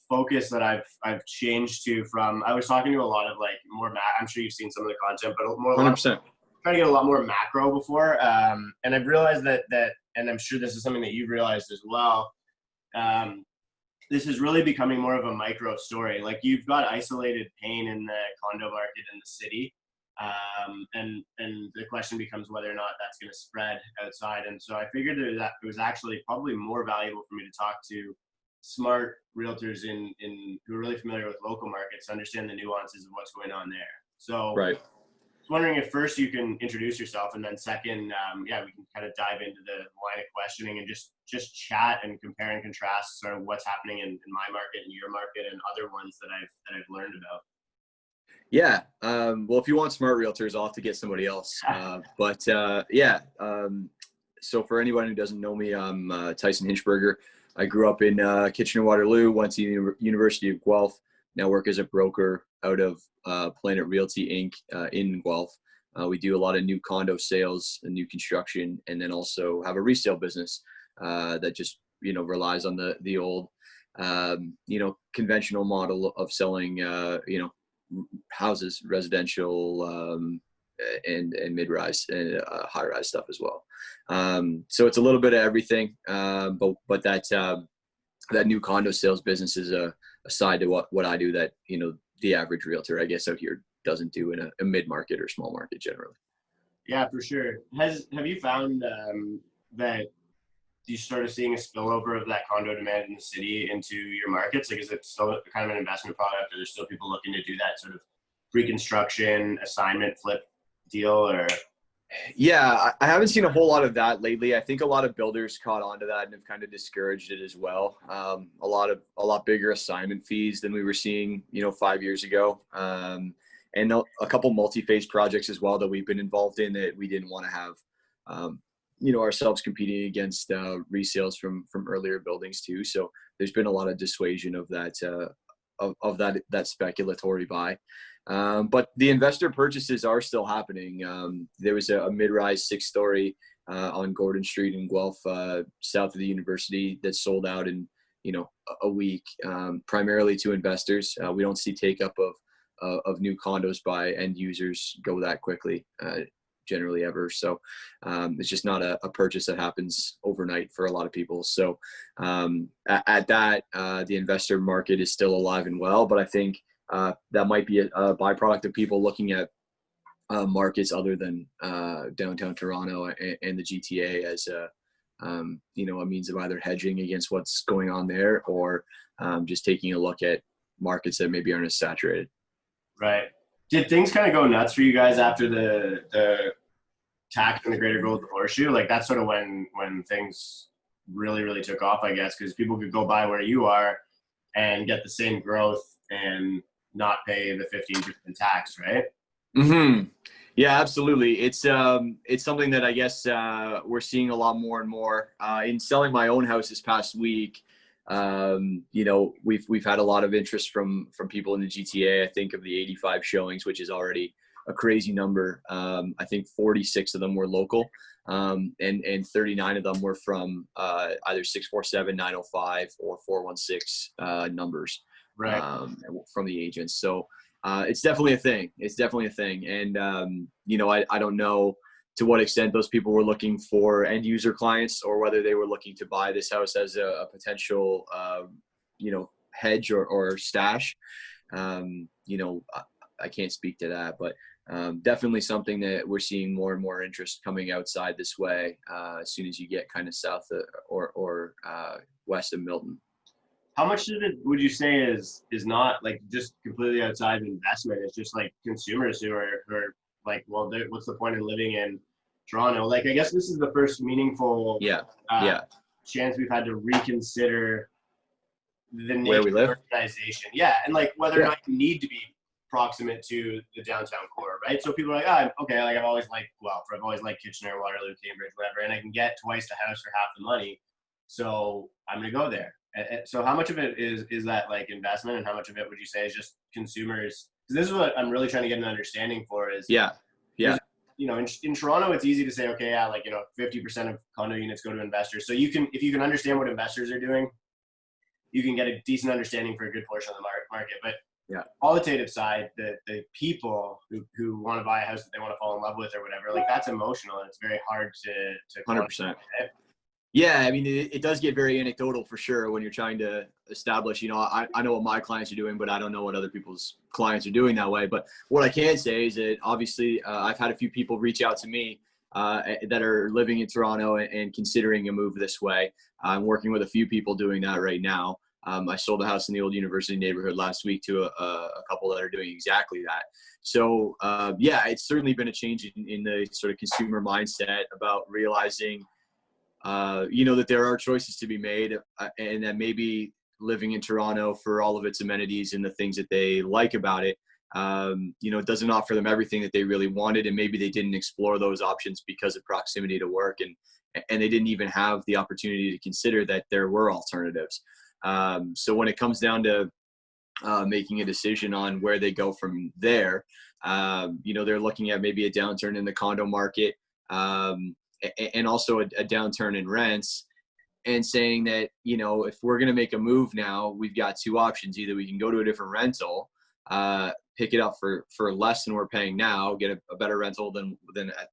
focus that I've changed to from, I was talking to a lot of like more, I'm sure you've seen some of the content, but more, a lot 100%. trying to get a lot more macro before. And I've realized that, and I'm sure this is something that you've realized as well. This is really becoming more of a micro story. Like you've got isolated pain in the condo market in the city. And the question becomes whether or not that's going to spread outside. And so I figured that it was actually probably more valuable for me to talk to smart realtors in who are really familiar with local markets to understand the nuances of what's going on there. So Right. I was wondering if first you can introduce yourself, and then second, we can kind of dive into the line of questioning and just chat and compare and contrast sort of what's happening in my market and your market and other ones that I've learned about. Yeah. Well, if you want smart realtors, I'll have to get somebody else. So for anyone who doesn't know me, I'm Tyson Hinschberger. I grew up in Kitchener-Waterloo, went to University of Guelph, now work as a broker out of Planet Realty Inc. In Guelph. We do a lot of new condo sales and new construction, and then also have a resale business that just, relies on the old, conventional model of selling, houses, residential, and mid-rise and high-rise stuff as well. So it's a little bit of everything, but that new condo sales business is a side to what I do that the average realtor, I guess, out here doesn't do in a mid-market or small market generally. Yeah, for sure. Have you found that you started seeing a spillover of that condo demand in the city into your markets? Like, is it still kind of an investment product, or there's still people looking to do that sort of pre-construction assignment flip deal? Or yeah, I haven't seen a whole lot of that lately. I think a lot of builders caught on to that and have kind of discouraged it as well. A lot bigger assignment fees than we were seeing 5 years ago, and a couple multi-phase projects as well that we've been involved in that we didn't want to have ourselves competing against resales from earlier buildings too. So there's been a lot of dissuasion of that that speculatory buy. But the investor purchases are still happening. There was a mid-rise 6-story on Gordon Street in Guelph, south of the university, that sold out in a week, primarily to investors. We don't see take up of new condos by end users go that quickly. Generally ever. So it's just not a purchase that happens overnight for a lot of people. So at that, the investor market is still alive and well, but I think that might be a byproduct of people looking at markets other than downtown Toronto and the GTA as a means of either hedging against what's going on there, or just taking a look at markets that maybe aren't as saturated. Right. Did things kind of go nuts for you guys after the tax and the Greater Golden Horseshoe? Like that's sort of when things really took off, I guess, because people could go buy where you are and get the same growth and not pay the 15% tax, right? Mm-hmm. Yeah, absolutely. It's something that I guess we're seeing a lot more and more. In selling my own house this past week, we've had a lot of interest from people in the GTA. I think of the 85 showings, which is already a crazy number. I think 46 of them were local, and 39 of them were from either 647, 905, or 416 numbers, right, from the agents. So it's definitely a thing. And I don't know to what extent those people were looking for end user clients, or whether they were looking to buy this house as a potential, hedge or stash. I can't speak to that, but definitely something that we're seeing more and more interest coming outside this way, as soon as you get kind of south or west of Milton. How much of it would you say is not like just completely outside of investment? It's just like consumers who are like, well, what's the point in living in Toronto? Like, I guess this is the first meaningful chance we've had to reconsider the nature where we live, of urbanization. Yeah, and like whether or not you need to be proximate to the downtown core, right? So people are like, okay, like I've always liked Guelph, or I've always liked Kitchener, Waterloo, Cambridge, whatever, and I can get twice the house for half the money, so I'm gonna go there. So how much of it is that like investment, and how much of it would you say is just consumers? Because this is what I'm really trying to get an understanding for is, in Toronto, it's easy to say, okay, 50% of condo units go to investors. So if you can understand what investors are doing, you can get a decent understanding for a good portion of the market. But Yeah. qualitative side, the people who want to buy a house that they want to fall in love with or whatever, like that's emotional, and it's very hard to 100%. Yeah, I mean, it does get very anecdotal for sure when you're trying to establish, I know what my clients are doing, but I don't know what other people's clients are doing that way. But what I can say is that obviously I've had a few people reach out to me that are living in Toronto and considering a move this way. I'm working with a few people doing that right now. I sold a house in the old university neighborhood last week to a couple that are doing exactly that. So yeah, it's certainly been a change in the sort of consumer mindset about realizing that there are choices to be made, and that maybe living in Toronto for all of its amenities and the things that they like about it, it doesn't offer them everything that they really wanted, and maybe they didn't explore those options because of proximity to work, and they didn't even have the opportunity to consider that there were alternatives. So when it comes down to making a decision on where they go from there, they're looking at maybe a downturn in the condo market, and also a downturn in rents, and saying that, if we're going to make a move now, we've got two options. Either we can go to a different rental, pick it up for less than we're paying now, get a better rental than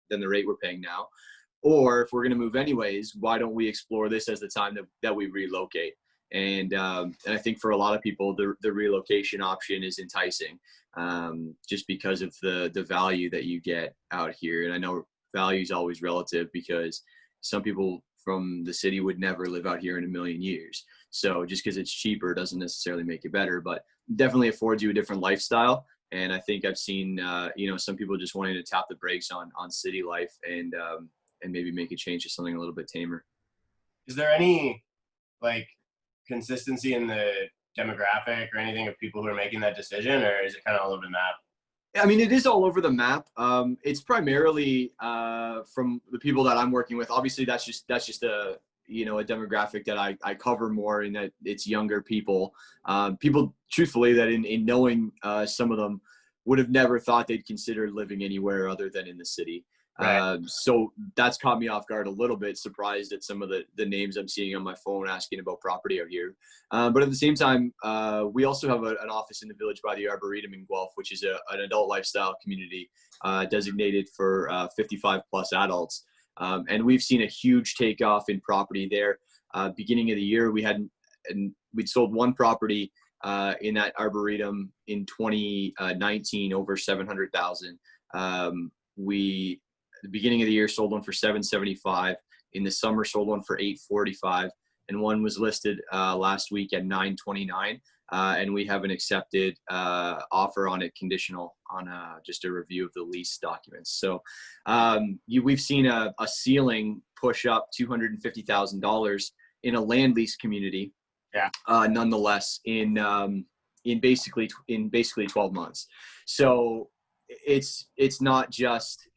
the rate we're paying now. Or if we're going to move anyways, why don't we explore this as the time that we relocate? And I think for a lot of people, the relocation option is enticing, just because of the value that you get out here. And I know value is always relative, because some people from the city would never live out here in a million years. So just because it's cheaper doesn't necessarily make it better, but definitely affords you a different lifestyle. And I think I've seen, some people just wanting to tap the brakes on city life and maybe make a change to something a little bit tamer. Is there any like consistency in the demographic or anything of people who are making that decision, or is it kind of all over the map? I mean, it is all over the map. It's primarily from the people that I'm working with. Obviously, that's just a demographic that I cover more, in that it's younger people. People, truthfully, that in knowing some of them would have never thought they'd consider living anywhere other than in the city. Right. So that's caught me off guard a little bit, surprised at some of the names I'm seeing on my phone asking about property out here. But at the same time, we also have an office in the Village by the Arboretum in Guelph, which is an adult lifestyle community designated for 55 plus adults. And we've seen a huge takeoff in property there. Beginning of the year, we'd sold one property in that Arboretum in 2019 over 700,000. The beginning of the year sold one for 775. In the summer, sold one for 845, and one was listed last week at 929. And we have an accepted offer on it, conditional on just a review of the lease documents. So we've seen a ceiling push up $250,000 in a land lease community. Yeah. Nonetheless, in basically 12 months. So it's not just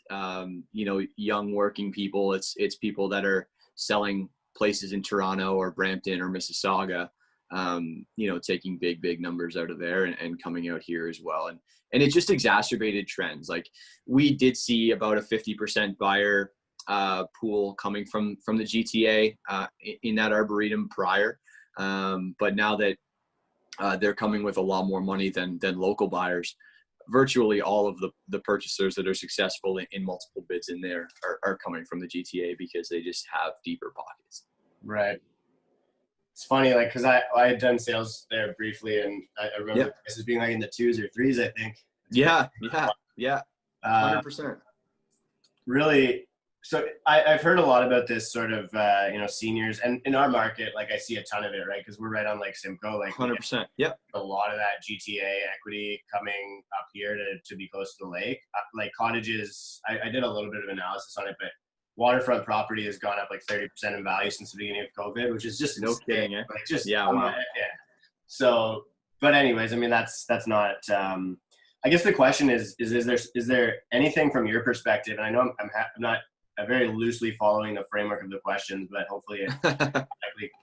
young working people. It's people that are selling places in Toronto or Brampton or Mississauga, taking big numbers out of there and coming out here as well. And it just exacerbated trends. Like, we did see about a 50% buyer pool coming from the GTA in that Arboretum prior. But now that they're coming with a lot more money than local buyers, virtually all of the purchasers that are successful in multiple bids in there are coming from the GTA, because they just have deeper pockets. Right. It's funny, like, because I had done sales there briefly, and I remember this as being like in the 2s or 3s, I think. Yeah. 100%. Really. So I've heard a lot about this sort of, seniors, and in our market, like, I see a ton of it, right? Because we're right on Lake Simcoe, like 100%. Yep. A lot of that GTA equity coming up here to be close to the lake. Like cottages, I did a little bit of analysis on it, but waterfront property has gone up like 30% in value since the beginning of COVID, which is just no insane. kidding. Like, just wow. Yeah. So, but anyways, I mean, that's not. I guess the question is there anything from your perspective? And I know I'm not very loosely following the framework of the questions, but hopefully it's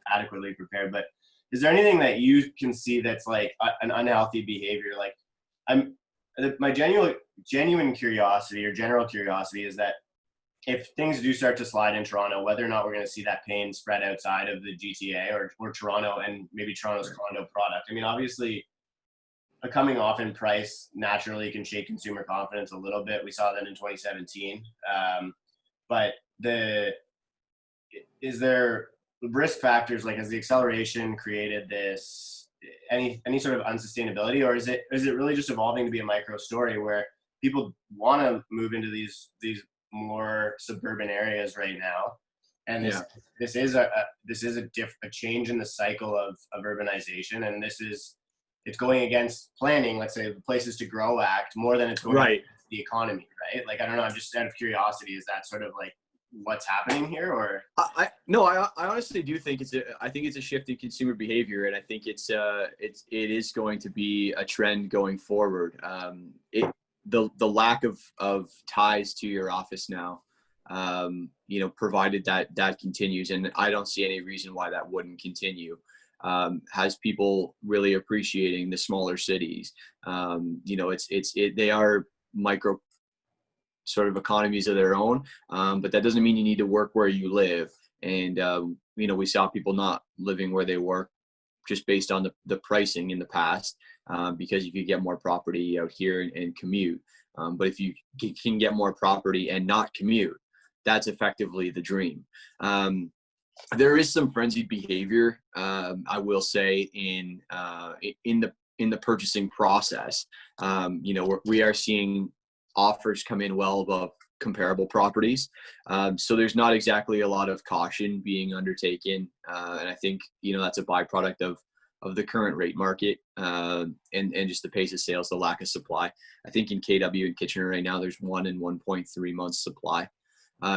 adequately prepared. But is there anything that you can see that's like an unhealthy behavior? Like, my genuine curiosity or general curiosity is that if things do start to slide in Toronto, whether or not we're going to see that pain spread outside of the GTA or Toronto and maybe Toronto's condo product. I mean, obviously, a coming off in price naturally can shake consumer confidence a little bit. We saw that in 2017. But is there risk factors, like has the acceleration created this any sort of unsustainability, or is it really just evolving to be a micro story where people want to move into these more suburban areas right now, and this is a change in the cycle of urbanization, and it's going against planning, let's say, the Places to Grow Act, more than it's going against the economy, right? Like, I don't know, I'm just out of curiosity, is that sort of like what's happening here? Or I honestly do think it's a shift in consumer behavior, and I think it is going to be a trend going forward. The lack of ties to your office now, provided that continues, and I don't see any reason why that wouldn't continue. Has people really appreciating the smaller cities. They are micro sort of economies of their own, but that doesn't mean you need to work where you live. And we saw people not living where they work just based on the pricing in the past, because you could get more property out here and commute. But if you can get more property and not commute, that's effectively the dream. There is some frenzied behavior, I will say, in the purchasing process. We are seeing offers come in well above comparable properties, so there's not exactly a lot of caution being undertaken, and I think that's a byproduct of the current rate market, and just the pace of sales, the lack of supply. I think in KW and Kitchener right now, there's 1 and 1.3 months supply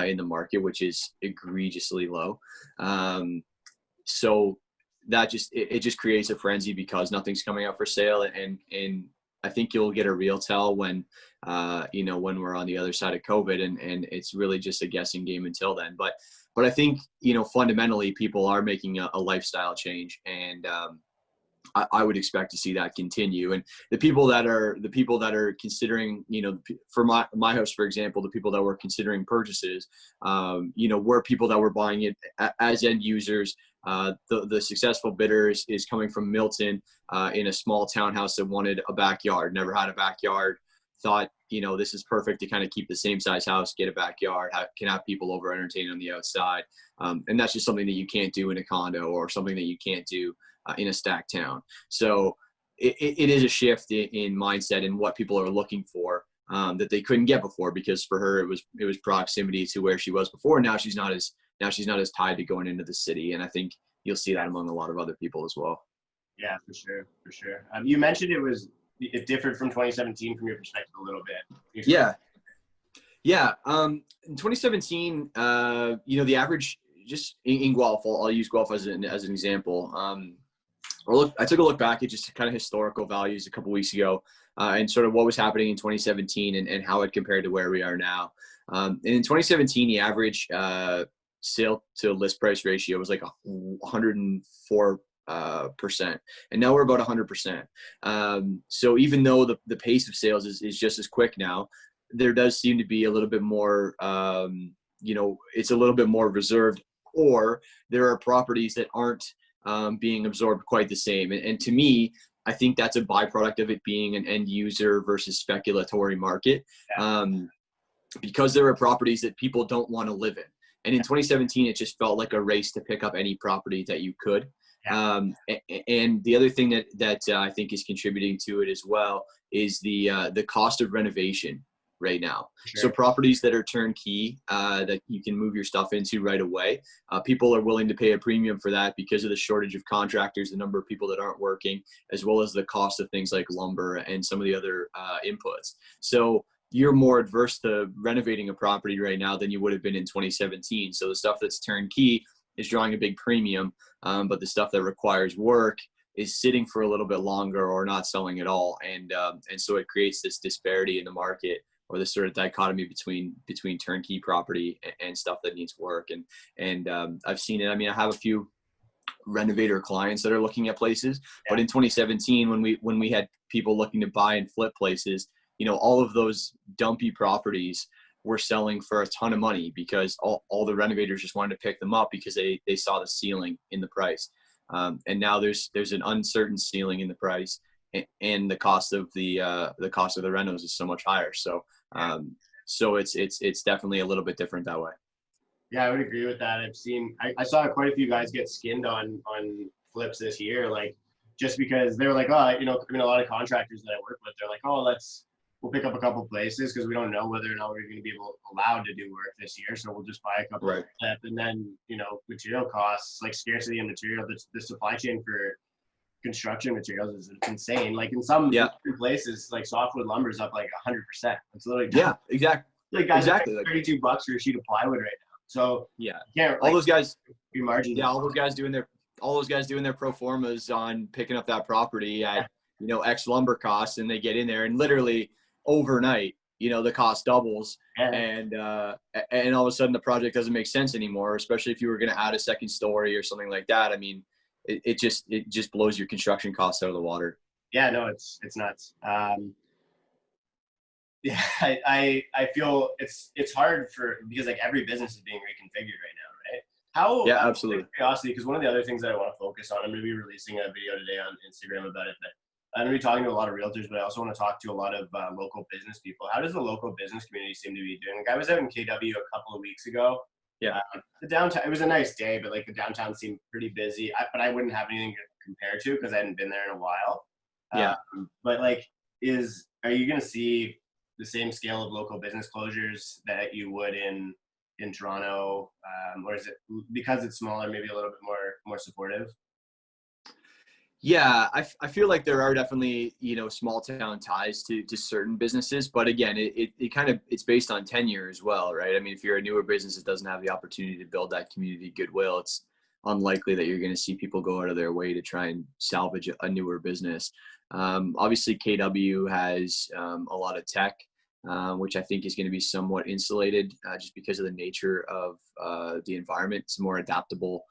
in the market, which is egregiously low. So that just creates a frenzy because nothing's coming up for sale. And I think you'll get a real tell when we're on the other side of COVID, and it's really just a guessing game until then. But I think, fundamentally people are making a lifestyle change, and I would expect to see that continue. And the people that are considering, for my house, for example, the people that were considering purchases, were people that were buying it as end users. The successful bidder is coming from Milton, in a small townhouse that wanted a backyard, never had a backyard, thought, this is perfect to kind of keep the same size house, get a backyard, can have people over, entertain on the outside. And that's just something that you can't do in a condo, or something that you can't do in a stacked town. So it is a shift in mindset and what people are looking for, that they couldn't get before, because for her it was proximity to where she was before. Now she's not as tied to going into the city, and I think you'll see that among a lot of other people as well. Yeah, for sure. You mentioned it differed from 2017 from your perspective a little bit. Yeah. In 2017, the average, just in Guelph, I'll use Guelph as an example. I took a look back at just kind of historical values a couple weeks ago, and sort of what was happening in 2017 and how it compared to where we are now. And in 2017, the average sale to list price ratio was like 104%, and now we're about 100%. So even though the pace of sales is just as quick now, there does seem to be a little bit more, it's a little bit more reserved, or there are properties that aren't being absorbed quite the same. And to me, I think that's a byproduct of it being an end user versus speculatory market, because there are properties that people don't want to live in. And in 2017, it just felt like a race to pick up any property that you could. And the other thing that I think is contributing to it as well is the cost of renovation right now. Sure. So properties that are turnkey, that you can move your stuff into right away, people are willing to pay a premium for that because of the shortage of contractors, the number of people that aren't working, as well as the cost of things like lumber and some of the other inputs. So you're more adverse to renovating a property right now than you would have been in 2017. So the stuff that's turnkey is drawing a big premium, but the stuff that requires work is sitting for a little bit longer or not selling at all. And so it creates this disparity in the market, or this sort of dichotomy between turnkey property and stuff that needs work. And I've seen it. I mean, I have a few renovator clients that are looking at places, but in 2017, when we had people looking to buy and flip places, all of those dumpy properties were selling for a ton of money because all the renovators just wanted to pick them up because they saw the ceiling in the price. And now there's an uncertain ceiling in the price, and the cost of the renos is so much higher. So so it's definitely a little bit different that way. Yeah, I would agree with that. I saw quite a few guys get skinned on flips this year, like just because they were like, oh, you know, I mean, a lot of contractors that I work with, they're like, oh, we'll pick up a couple places because we don't know whether or not we're going to be allowed to do work this year, so we'll just buy a couple of flip, and then, you know, material costs, like scarcity of material, the supply chain for construction materials is insane. Like in some places, like softwood lumber's up like 100%. It's literally exactly. Like guys are paying $32 for a sheet of plywood right now. So yeah, you can't, all those guys, your margins. Yeah, all those guys doing their pro formas on picking up that property at you know X lumber costs, and they get in there and literally overnight, you know, the cost doubles, and all of a sudden the project doesn't make sense anymore, especially if you were going to add a second story or something like that. I mean, it just blows your construction costs out of the water. Yeah, no, it's nuts. Yeah, I feel it's hard because like every business is being reconfigured right now, right? Yeah, absolutely. Curiosity, because one of the other things that I want to focus on, I'm going to be releasing a video today on Instagram about it, but I'm going to be talking to a lot of realtors, but I also want to talk to a lot of local business people. How does the local business community seem to be doing? Like I was out in KW a couple of weeks ago. Yeah. The downtown, it was a nice day, but like the downtown seemed pretty busy, but I wouldn't have anything to compare to because I hadn't been there in a while. Yeah. But like, are you going to see the same scale of local business closures that you would in Toronto, or is it because it's smaller, maybe a little bit more supportive? Yeah, I feel like there are definitely, you know, small town ties to certain businesses, but again, it's based on tenure as well, right? I mean, if you're a newer business that doesn't have the opportunity to build that community goodwill, it's unlikely that you're going to see people go out of their way to try and salvage a newer business. Obviously, KW has a lot of tech, which I think is going to be somewhat insulated just because of the nature of the environment. It's a more adaptable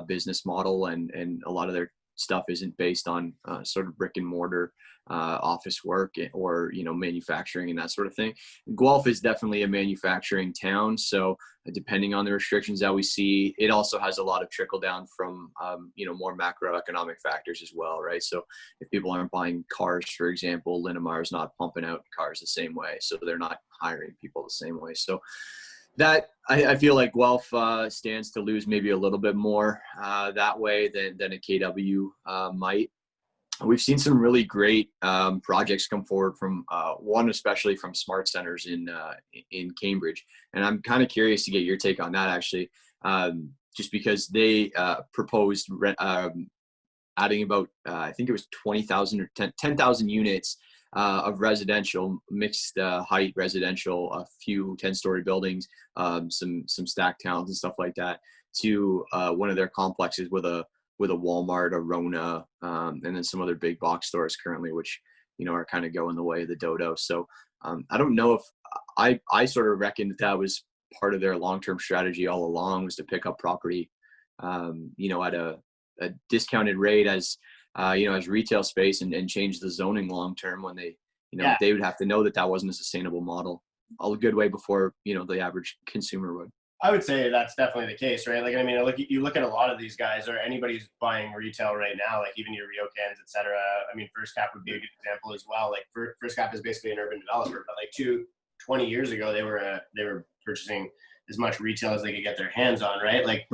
business model, and a lot of their stuff isn't based on sort of brick and mortar office work or, you know, manufacturing and that sort of thing. Guelph is definitely a manufacturing town, so depending on the restrictions that we see, it also has a lot of trickle down from you know, more macroeconomic factors as well, right? So if people aren't buying cars, for example, Linamar is not pumping out cars the same way, so they're not hiring people the same way. So that I feel like Guelph stands to lose maybe a little bit more that way than a KW might. We've seen some really great projects come forward from one, especially from Smart Centers in Cambridge, and I'm kind of curious to get your take on that actually, just because they proposed adding about I think it was 20,000 or 10,000 units of residential, mixed height residential, a few 10-story buildings, some stacked towns and stuff like that, to one of their complexes with a Walmart, a Rona, and then some other big box stores currently, which, you know, are kind of going the way of the dodo. So I don't know if I sort of reckon that was part of their long-term strategy all along, was to pick up property, you know, at a discounted rate as you know, as retail space, and change the zoning long term, when they, you know, they would have to know that wasn't a sustainable model a good way before, you know, the average consumer would. I would say that's definitely the case, right? Like, I mean, you look at a lot of these guys, or anybody who's buying retail right now, like even your RioCans, et cetera. I mean, First Cap would be a good example as well. Like First Cap is basically an urban developer, but like 20 years ago, they were purchasing as much retail as they could get their hands on, right? Like,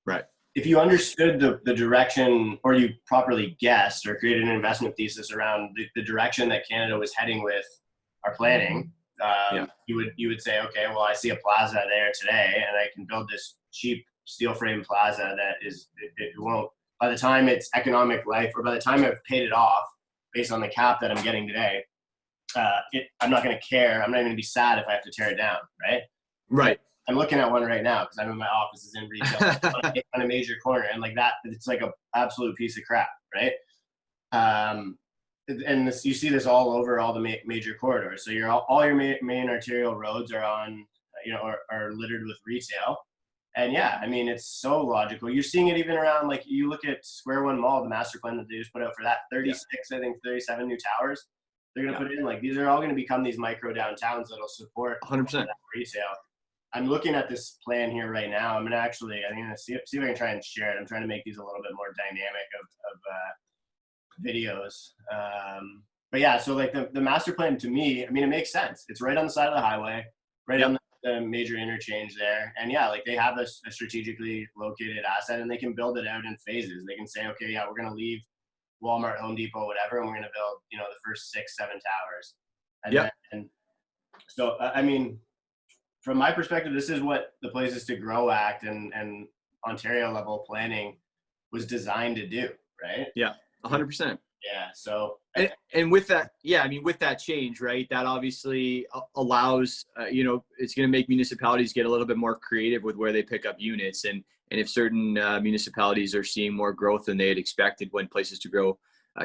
right. If you understood the direction, or you properly guessed or created an investment thesis around the direction that Canada was heading with our planning, you would say, okay, well, I see a plaza there today, and I can build this cheap steel frame plaza that it won't, by the time it's economic life, or by the time I've paid it off based on the cap that I'm getting today, I'm not going to care. I'm not going to be sad if I have to tear it down, right? Right. I'm looking at one right now because I'm in my office is in retail on a major corner, and like that, it's like a absolute piece of crap, right? And you see this all over all the major corridors. So all your main arterial roads are on, you know, are littered with retail. And yeah, I mean, it's so logical. You're seeing it even around, like, you look at Square One Mall, the master plan that they just put out for that, 36, I think 37 new towers. they're going to put in, like, these are all going to become these micro downtowns that'll support 100%. resale. I'm looking at this plan here right now. I'm going to see if I can try and share it. I'm trying to make these a little bit more dynamic of videos. But yeah, so like the master plan to me, I mean, it makes sense. It's right on the side of the highway, right on the major interchange there. And yeah, like they have a strategically located asset, and they can build it out in phases. They can say, okay, yeah, we're going to leave Walmart, Home Depot, whatever, and we're going to build, you know, the first 6-7 towers. And so, I mean, from my perspective, this is what the Places to Grow Act and Ontario level planning was designed to do, right? Yeah, 100%. Yeah. So, and with that, yeah, I mean, with that change, right, that obviously allows, you know, it's going to make municipalities get a little bit more creative with where they pick up units. And if certain municipalities are seeing more growth than they had expected when Places to Grow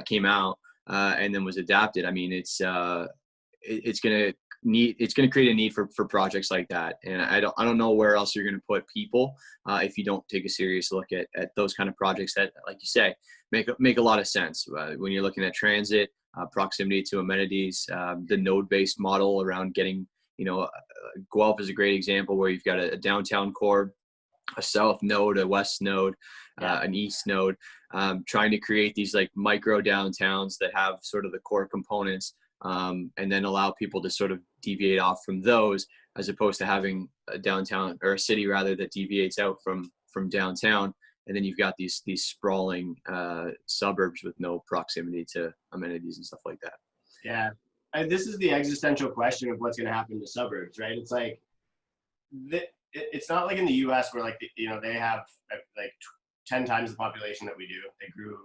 came out and then was adapted, I mean, it's going to create a need for projects like that. And I don't know where else you're going to put people if you don't take a serious look at those kind of projects that, like you say, make a lot of sense when you're looking at transit, proximity to amenities, the node-based model around getting, you know, Guelph is a great example where you've got a downtown core, a south node, a west node, an east node, trying to create these like micro downtowns that have sort of the core components, and then allow people to sort of deviate off from those, as opposed to having a downtown or a city rather that deviates out from downtown. And then you've got these sprawling suburbs with no proximity to amenities and stuff like that. Yeah. And this is the existential question of what's going to happen to suburbs, right? It's like, it's not like in the US where like, you know, they have like 10 times the population that we do. They grew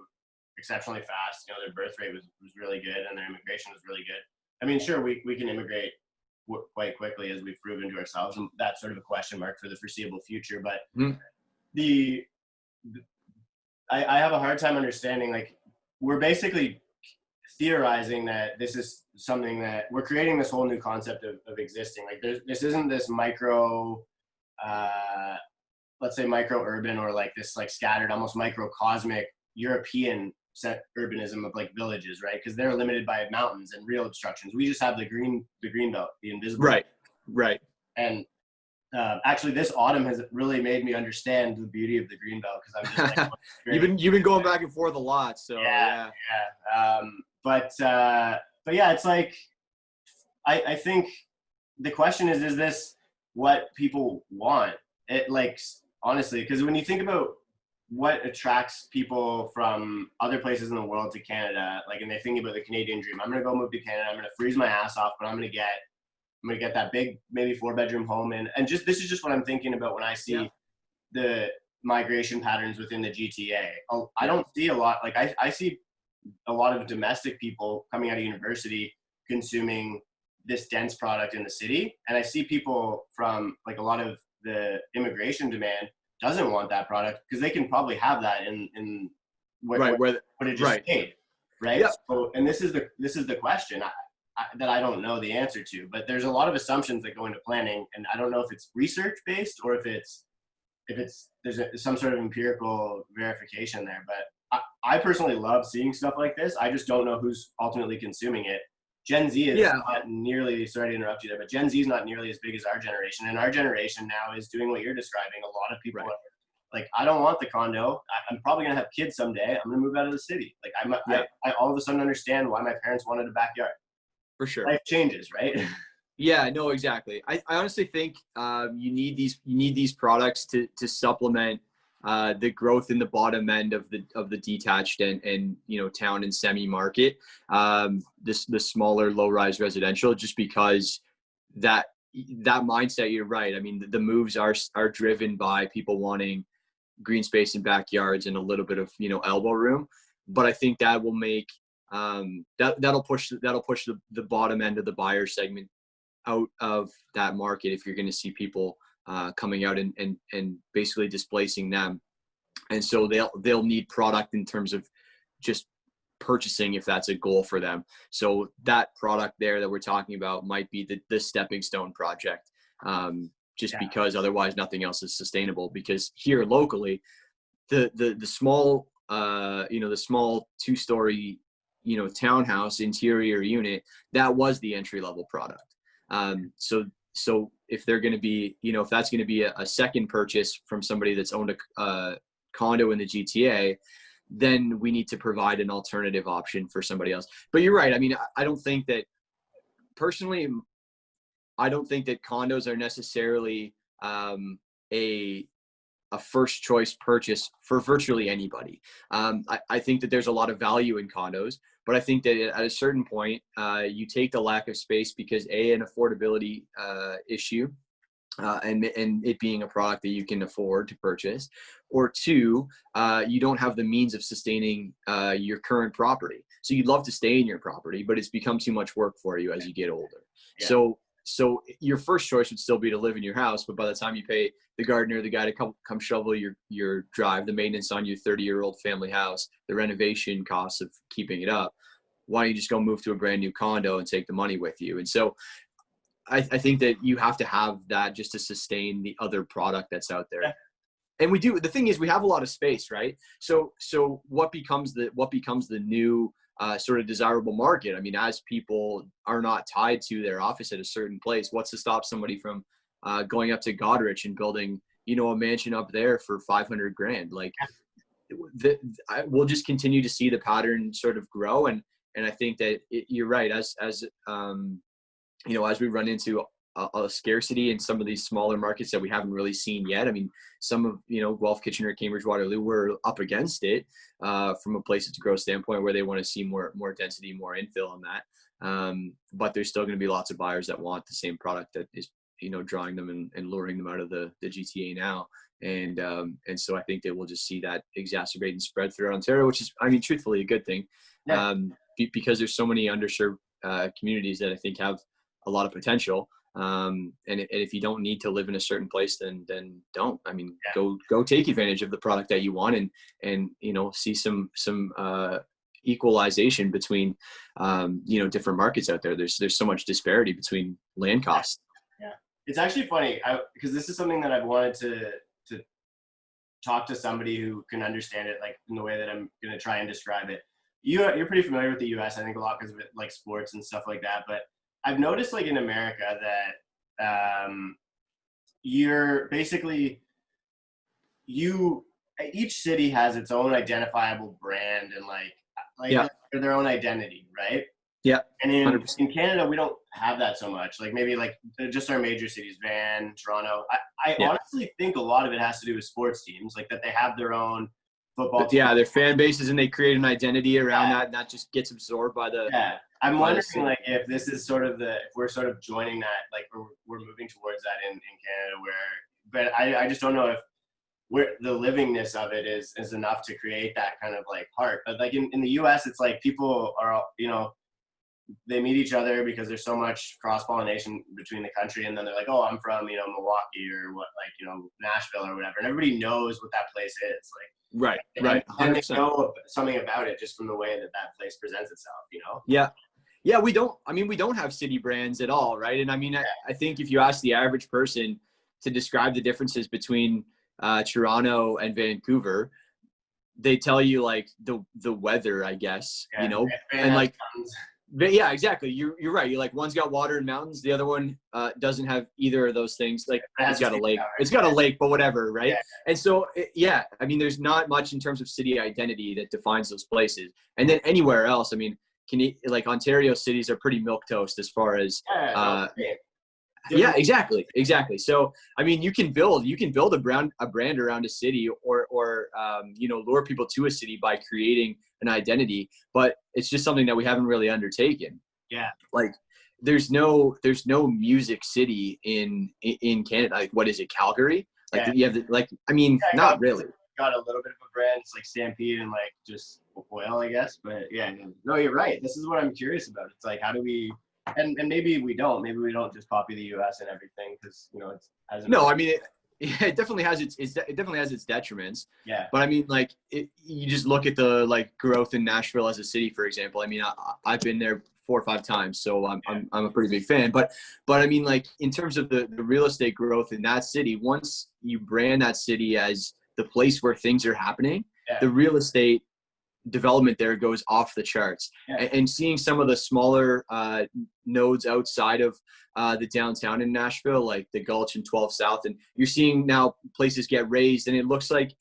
exceptionally fast. You know, their birth rate was really good, and their immigration was really good. I mean, sure, we can immigrate quite quickly, as we've proven to ourselves, and that's sort of a question mark for the foreseeable future. But I have a hard time understanding, like, we're basically theorizing that this is something that we're creating this whole new concept of existing. Like, this isn't this micro, let's say micro urban, or like this like scattered, almost microcosmic European set urbanism of like villages, right? Because they're limited by mountains and real obstructions. We just have the green belt, the invisible. Right. And actually, this autumn has really made me understand the beauty of the green belt, because I'm just like, you've been going back and forth a lot. So yeah. But yeah, it's like, I think the question is this what people want? It, like, honestly, because when you think about what attracts people from other places in the world to Canada, like, and they're thinking about the Canadian dream, I'm going to go move to Canada, I'm going to freeze my ass off, but I'm going to get that big, maybe 4-bedroom home. And just, this is just what I'm thinking about when I see the migration patterns within the GTA. I don't see a lot, like I see a lot of domestic people coming out of university consuming this dense product in the city. And I see people from, like, a lot of the immigration demand doesn't want that product, because they can probably have that in what it just stayed, right? Yep. So, and this is the question that I don't know the answer to, but there's a lot of assumptions that go into planning, and I don't know if it's research based or if there's some sort of empirical verification there. But I personally love seeing stuff like this. I just don't know who's ultimately consuming it. Gen Z is not nearly, sorry to interrupt you there, but Gen Z is not nearly as big as our generation. And our generation now is doing what you're describing. A lot of people are like, I don't want the condo. I'm probably going to have kids someday. I'm going to move out of the city. Like, I all of a sudden understand why my parents wanted a backyard. For sure. Life changes, right? Yeah, no, exactly. I honestly think you need these products to supplement the growth in the bottom end of the detached and you know, town and semi market, the smaller low rise residential, just because that mindset, you're right. I mean, the moves are driven by people wanting green space in backyards and a little bit of, you know, elbow room. But I think that will make that'll push the bottom end of the buyer segment out of that market, if you're going to see people coming out and basically displacing them. And so they'll need product in terms of just purchasing, if that's a goal for them. So that product there that we're talking about might be the stepping stone project, because otherwise nothing else is sustainable. Because here locally, the small, the small 2-story townhouse interior unit, that was the entry level product. So if they're going to be, if that's going to be a second purchase from somebody that's owned a condo in the GTA, then we need to provide an alternative option for somebody else. But you're right. I mean, I don't think that personally, I don't think that condos are necessarily a first choice purchase for virtually anybody. I think that there's a lot of value in condos, but I think that at a certain point, you take the lack of space because an affordability issue, and it being a product that you can afford to purchase, or two, you don't have the means of sustaining your current property. So you'd love to stay in your property, but it's become too much work for you as you get older. Yeah. So your first choice would still be to live in your house, but by the time you pay the gardener, the guy to come shovel your drive, the maintenance on your 30-year-old family house, the renovation costs of keeping it up, why don't you just go move to a brand new condo and take the money with you? And so I think that you have to have that just to sustain the other product that's out there. Yeah. And we do. The thing is, we have a lot of space, right? So what becomes the new sort of desirable market? I mean, as people are not tied to their office at a certain place, what's to stop somebody from going up to Goderich and building, a mansion up there for $500,000? Like, we'll just continue to see the pattern sort of grow. And I think that you're right. As we run into a scarcity in some of these smaller markets that we haven't really seen yet. I mean, some of, Guelph, Kitchener, Cambridge-Waterloo, were up against it from a places to grow standpoint where they want to see more density, more infill on that. But there's still going to be lots of buyers that want the same product that is, drawing them and luring them out of the GTA now. And so I think that we'll just see that exacerbate and spread throughout Ontario, which is, I mean, truthfully a good thing. Yeah. Because there's so many underserved communities that I think have a lot of potential. And if you don't need to live in a certain place, then don't. I mean, yeah. Go take advantage of the product that you want and see some equalization between different markets out there. There's so much disparity between land costs. Yeah, it's actually funny because this is something that I've wanted to talk to somebody who can understand it, like in the way that I'm going to try and describe it. You're pretty familiar with the U.S. I think a lot because of it, like sports and stuff like that, but I've noticed, like in America, that you're basically each city has its own identifiable brand and like yeah. their own identity, right? Yeah. And in Canada, we don't have that so much. Like maybe like just our major cities, Van, Toronto. I honestly think a lot of it has to do with sports teams, like that they have their own football team. Yeah, their fan bases, and they create an identity around that, and that just gets absorbed by the. Yeah. I'm wondering, like, if this is sort of if we're sort of joining that, like, we're moving towards that in Canada, but I just don't know if the livingness of it is enough to create that kind of like heart. But like in the U.S., it's like people are, they meet each other because there's so much cross-pollination between the country, and then they're like, oh, I'm from, Milwaukee or Nashville or whatever, and everybody knows what that place is, like. Right, right. 100%. And they know something about it just from the way that place presents itself, Yeah, we don't have city brands at all, right? And I mean, I think if you ask the average person to describe the differences between Toronto and Vancouver, they tell you like the weather, I guess, and like, yeah, exactly. You're right. You're like, one's got water and mountains, the other one doesn't have either of those things. Like, it's got a lake. It's got a lake, but whatever, right? Yeah. And so, I mean, there's not much in terms of city identity that defines those places. And then anywhere else, I mean, like Ontario cities are pretty milquetoast as far as yeah, exactly. So I mean, you can build a brand around a city or lure people to a city by creating an identity, but it's just something that we haven't really undertaken. Yeah, like there's no music city in Canada. Like, what is it, Calgary? Like you have not really. Got a little bit of a brand. It's like Stampede and like just oil, I guess. But yeah, no, you're right. This is what I'm curious about. It's like, how do we, and maybe we don't just copy the US and everything, because it's as no, I mean it definitely has its detriments. Yeah. But I mean, like you just look at the like growth in Nashville as a city, for example. I mean, I've been there 4 or 5 times, so I'm a pretty big fan. But I mean, like in terms of the real estate growth in that city, once you brand that city as the place where things are happening, the real estate development there goes off the charts. Yeah. And seeing some of the smaller nodes outside of the downtown in Nashville, like the Gulch and 12 South, and you're seeing now places get raised, and it looks like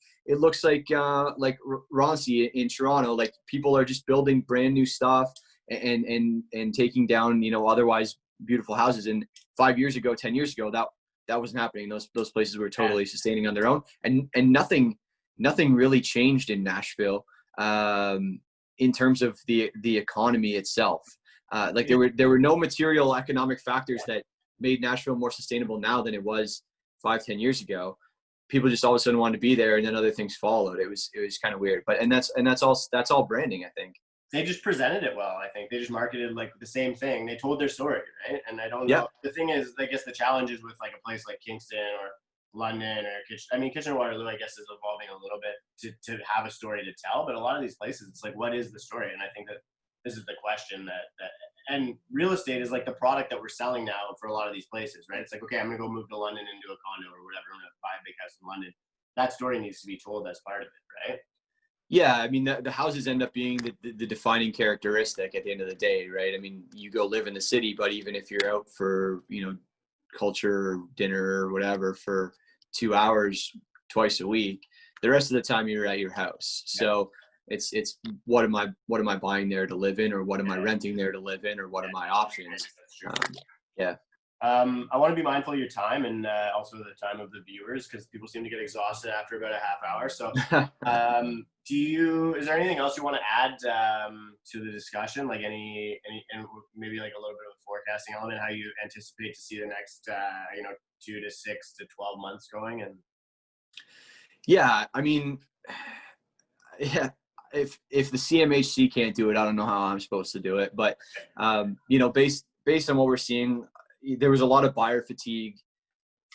Roncy in Toronto, like people are just building brand new stuff and taking down, you know, otherwise beautiful houses. And 5 years ago, 10 years ago, that wasn't happening. Those places were totally sustaining on their own, and nothing really changed in Nashville in terms of the economy itself. Like there were no material economic factors that made Nashville more sustainable now than it was 5-10 years ago. People just all of a sudden wanted to be there, and then other things followed. It was kind of weird, but that's all branding, I think. They just presented it well. I think they just marketed like the same thing. They told their story, right? And I don't know. The thing is, I guess the challenge is with like a place like Kingston or London or Kitchener-Waterloo, I guess, is evolving a little bit to have a story to tell. But a lot of these places, it's like, what is the story? And I think that this is the question that and real estate is like the product that we're selling now for a lot of these places, right? It's like, okay, I'm gonna go move to London and do a condo or whatever. I'm gonna buy a big house in London. That story needs to be told as part of it, right? Yeah, I mean, the houses end up being the defining characteristic at the end of the day, right? I mean, you go live in the city, but even if you're out for, you know, culture or dinner or whatever for 2 hours twice a week, the rest of the time you're at your house. Yeah. So it's what am I buying there to live in, or what am I renting there to live in, or what are my options? Yeah. I want to be mindful of your time and also the time of the viewers, because people seem to get exhausted after about a half hour. So is there anything else you want to add to the discussion? Like any and maybe like a little bit of a forecasting element, how you anticipate to see the next 2 to 6 to 12 months going? And yeah, I mean, yeah, if the CMHC can't do it, I don't know how I'm supposed to do it. But you know, based on what we're seeing, there was a lot of buyer fatigue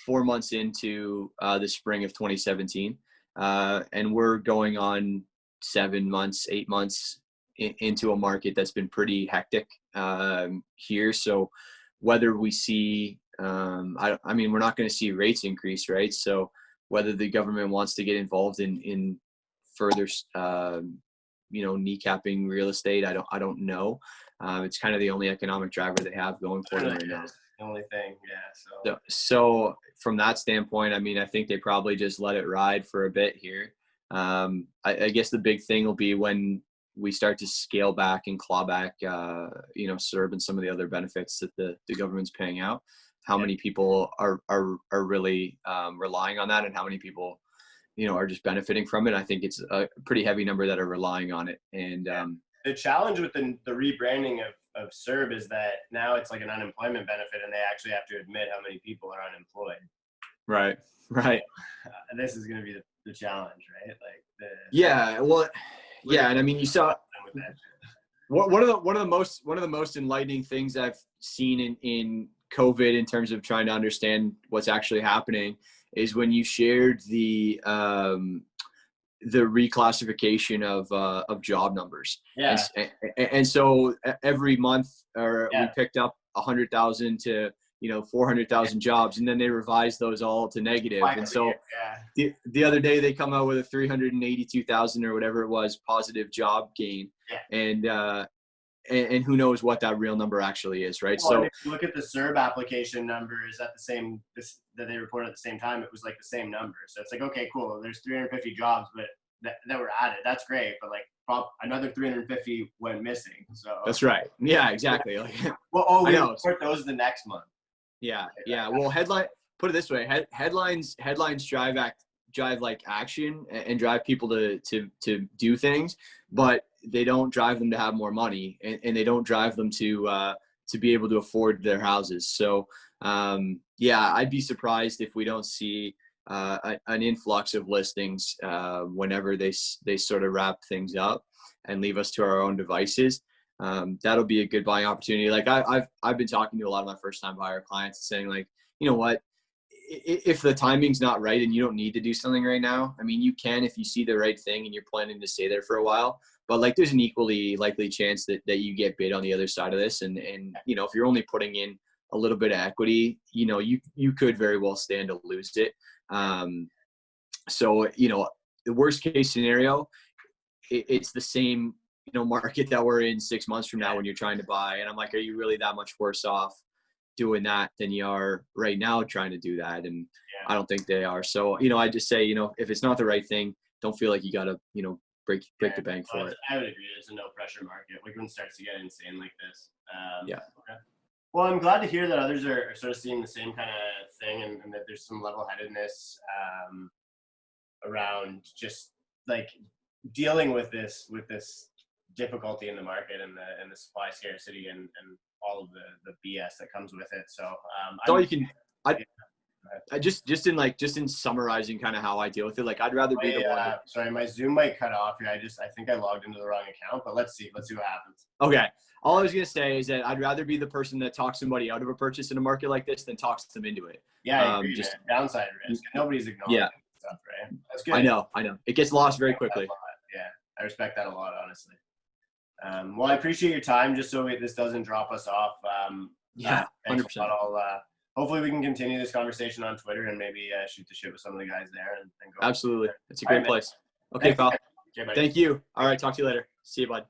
4 months into the spring of 2017. And we're going on 7 months, 8 months into a market that's been pretty hectic here. So whether we see, I mean, we're not going to see rates increase, right? So whether the government wants to get involved in further, kneecapping real estate, I don't know. It's kind of the only economic driver they have going for them right now. The only thing, yeah. So from that standpoint, I mean, I think they probably just let it ride for a bit here. I guess the big thing will be when we start to scale back and claw back, CERB and some of the other benefits that the government's paying out. How many people are really relying on that, and how many people, are just benefiting from it. I think it's a pretty heavy number that are relying on it. And the challenge with the rebranding of CERB is that now it's like an unemployment benefit, and they actually have to admit how many people are unemployed. Right. And this is going to be the challenge, right? And I mean, you saw one of the most enlightening things I've seen in COVID in terms of trying to understand what's actually happening is when you shared the reclassification of job numbers. Yeah. And so every month we picked up 100,000 to 400,000 jobs, and then they revised those all to negative. And so the other day they come out with a 382,000 or whatever it was positive job gain. Yeah. And who knows what that real number actually is, right? Well, so if you look at the CERB application numbers that they reported at the same time, it was like the same number. So it's like, okay, cool. There's 350 jobs, but that were added. That's great. But like another 350 went missing. So that's right. Yeah, exactly. Like, we report those the next month. Yeah. Well, put it this way: headlines drive like action and drive people to do things, but they don't drive them to have more money, and they don't drive them to be able to afford their houses. So I'd be surprised if we don't see an influx of listings whenever they sort of wrap things up and leave us to our own devices. That'll be a good buying opportunity. Like I've been talking to a lot of my first time buyer clients and saying, like, you know what, if the timing's not right and you don't need to do something right now, I mean, you can if you see the right thing and you're planning to stay there for a while. But like, there's an equally likely chance that you get bid on the other side of this. And if you're only putting in a little bit of equity, you could very well stand to lose it. So the worst case scenario, it's the same, market that we're in 6 months from now when you're trying to buy. And I'm like, are you really that much worse off doing that than you are right now trying to do that? And I don't think they are. So, I just say, if it's not the right thing, don't feel like you got to, break the bank for it. I would agree. It's a no pressure market. Like when it starts to get insane like this. Yeah. Okay. Well, I'm glad to hear that others are sort of seeing the same kind of thing, and that there's some level-headedness around just like dealing with this difficulty in the market and the supply scarcity and all of the BS that comes with it. So all you can. I just in summarizing kind of how I deal with it. Like I'd rather be the one. Sorry, my Zoom might cut off here. I think I logged into the wrong account, but let's see what happens. Okay. All I was gonna say is that I'd rather be the person that talks somebody out of a purchase in a market like this than talks them into it. Yeah, I agree, just downside risk. Nobody's ignoring stuff, right? That's good. I know. It gets lost very quickly. Yeah, I respect that a lot, honestly. Well, I appreciate your time. Just so this doesn't drop us off. 100%. Hopefully we can continue this conversation on Twitter and maybe shoot the shit with some of the guys there and go. Absolutely. It's a great place. Okay, pal. Okay, thank you. All right. Talk to you later. See you, bud.